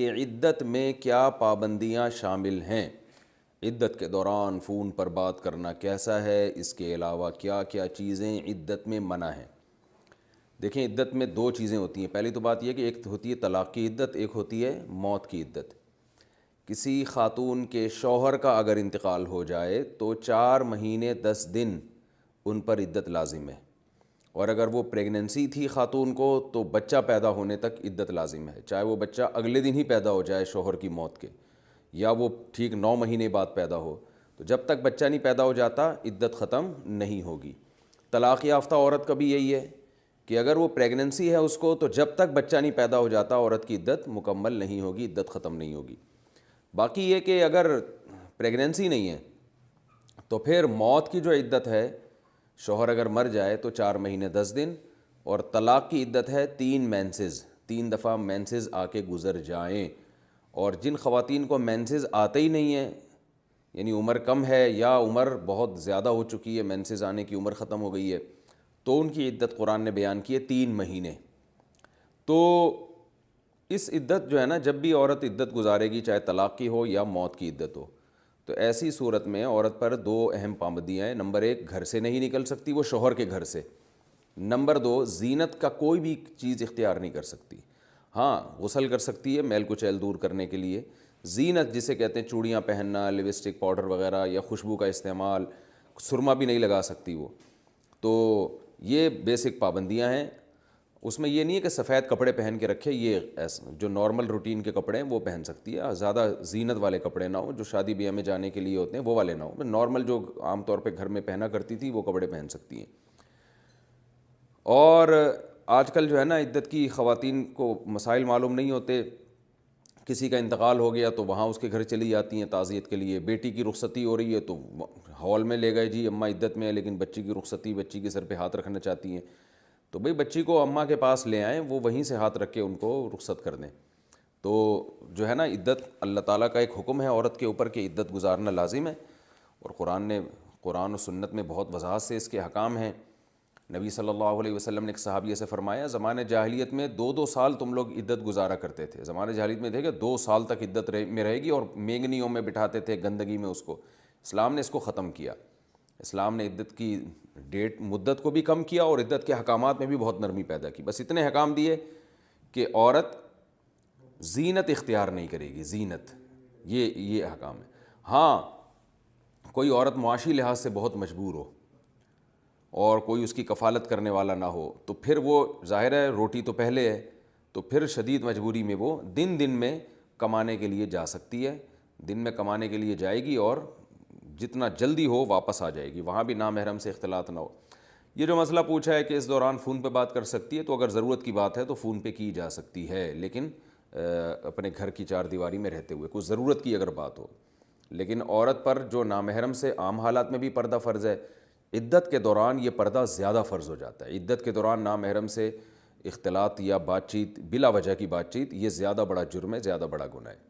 کہ عدت میں کیا پابندیاں شامل ہیں، عدت کے دوران فون پر بات کرنا کیسا ہے، اس کے علاوہ کیا کیا چیزیں عدت میں منع ہیں۔ دیکھیں، عدت میں دو چیزیں ہوتی ہیں۔ پہلی تو بات یہ کہ ایک ہوتی ہے طلاق کی عدت، ایک ہوتی ہے موت کی عدت۔ کسی خاتون کے شوہر کا اگر انتقال ہو جائے تو 4 مہینے 10 دن ان پر عدت لازم ہے، اور اگر وہ پریگننسی تھی خاتون کو تو بچہ پیدا ہونے تک عدت لازم ہے، چاہے وہ بچہ اگلے دن ہی پیدا ہو جائے شوہر کی موت کے، یا وہ ٹھیک 9 مہینے بعد پیدا ہو، تو جب تک بچہ نہیں پیدا ہو جاتا عدت ختم نہیں ہوگی۔ طلاق یافتہ عورت کا بھی یہی ہے کہ اگر وہ پریگننسی ہے اس کو، تو جب تک بچہ نہیں پیدا ہو جاتا عورت کی عدت مکمل نہیں ہوگی، عدت ختم نہیں ہوگی۔ باقی یہ کہ اگر پریگننسی نہیں ہے تو پھر موت کی جو عدت ہے، شوہر اگر مر جائے تو 4 مہینے 10 دن، اور طلاق کی عدت ہے 3 مینسز، 3 دفعہ مینسز آ کے گزر جائیں۔ اور جن خواتین کو مینسز آتے ہی نہیں ہیں، یعنی عمر کم ہے یا عمر بہت زیادہ ہو چکی ہے، مینسز آنے کی عمر ختم ہو گئی ہے، تو ان کی عدت قرآن نے بیان کی ہے 3 مہینے۔ تو اس عدت جو ہے نا، جب بھی عورت عدت گزارے گی، چاہے طلاق کی ہو یا موت کی عدت ہو، تو ایسی صورت میں عورت پر 2 اہم پابندیاں ہیں۔ نمبر 1، گھر سے نہیں نکل سکتی وہ شوہر کے گھر سے۔ نمبر 2، زینت کا کوئی بھی چیز اختیار نہیں کر سکتی۔ ہاں، غسل کر سکتی ہے میل کچیل دور کرنے کے لیے۔ زینت جسے کہتے ہیں چوڑیاں پہننا، لپسٹک، پاؤڈر وغیرہ، یا خوشبو کا استعمال، سرما بھی نہیں لگا سکتی وہ۔ تو یہ بیسک پابندیاں ہیں۔ اس میں یہ نہیں ہے کہ سفید کپڑے پہن کے رکھے، یہ جو نارمل روٹین کے کپڑے ہیں وہ پہن سکتی ہے، زیادہ زینت والے کپڑے نہ ہوں، جو شادی بیاہ میں جانے کے لیے ہوتے ہیں وہ والے نہ ہوں، نارمل جو عام طور پہ گھر میں پہنا کرتی تھی وہ کپڑے پہن سکتی ہیں۔ اور آج کل جو ہے نا، عدت کی خواتین کو مسائل معلوم نہیں ہوتے، کسی کا انتقال ہو گیا تو وہاں اس کے گھر چلی جاتی ہیں تعزیت کے لیے، بیٹی کی رخصتی ہو رہی ہے تو ہال میں لے گئے، جی اماں عدت میں ہے لیکن بچی کی رخصتی، بچی کے سر پہ ہاتھ رکھنا چاہتی ہیں، تو بھئی بچی کو اماں کے پاس لے آئیں، وہ وہیں سے ہاتھ رکھ کے ان کو رخصت کر دیں۔ تو جو ہے نا، عدت اللہ تعالیٰ کا ایک حکم ہے عورت کے اوپر کہ عدت گزارنا لازم ہے، اور قرآن و سنت میں بہت وضاحت سے اس کے حکام ہیں۔ نبی صلی اللہ علیہ وسلم نے ایک صحابیہ سے فرمایا، زمانہ جاہلیت میں 2 سال تم لوگ عدت گزارا کرتے تھے۔ زمانہ جاہلیت میں تھے کہ 2 سال تک عدت میں رہے گی، اور مینگنیوں میں بٹھاتے تھے، گندگی میں اس کو۔ اسلام نے اس کو ختم کیا۔ اسلام نے عدت کی مدت کو بھی کم کیا، اور عدت کے حکامات میں بھی بہت نرمی پیدا کی۔ بس اتنے حکام دیے کہ عورت زینت اختیار نہیں کرے گی، زینت، یہ حکام ہے۔ ہاں، کوئی عورت معاشی لحاظ سے بہت مجبور ہو اور کوئی اس کی کفالت کرنے والا نہ ہو، تو پھر وہ ظاہر ہے روٹی تو پہلے ہے، تو پھر شدید مجبوری میں وہ دن میں کمانے کے لیے جا سکتی ہے، دن میں کمانے کے لیے جائے گی، اور جتنا جلدی ہو واپس آ جائے گی، وہاں بھی نامحرم سے اختلاط نہ ہو۔ یہ جو مسئلہ پوچھا ہے کہ اس دوران فون پہ بات کر سکتی ہے، تو اگر ضرورت کی بات ہے تو فون پہ کی جا سکتی ہے، لیکن اپنے گھر کی 4 دیواری میں رہتے ہوئے، کوئی ضرورت کی اگر بات ہو۔ لیکن عورت پر جو نامحرم سے عام حالات میں بھی پردہ فرض ہے، عدت کے دوران یہ پردہ زیادہ فرض ہو جاتا ہے۔ عدت کے دوران نامحرم سے اختلاط یا بات چیت، بلا وجہ کی بات چیت، یہ زیادہ بڑا جرم ہے، زیادہ بڑا گناہ ہے۔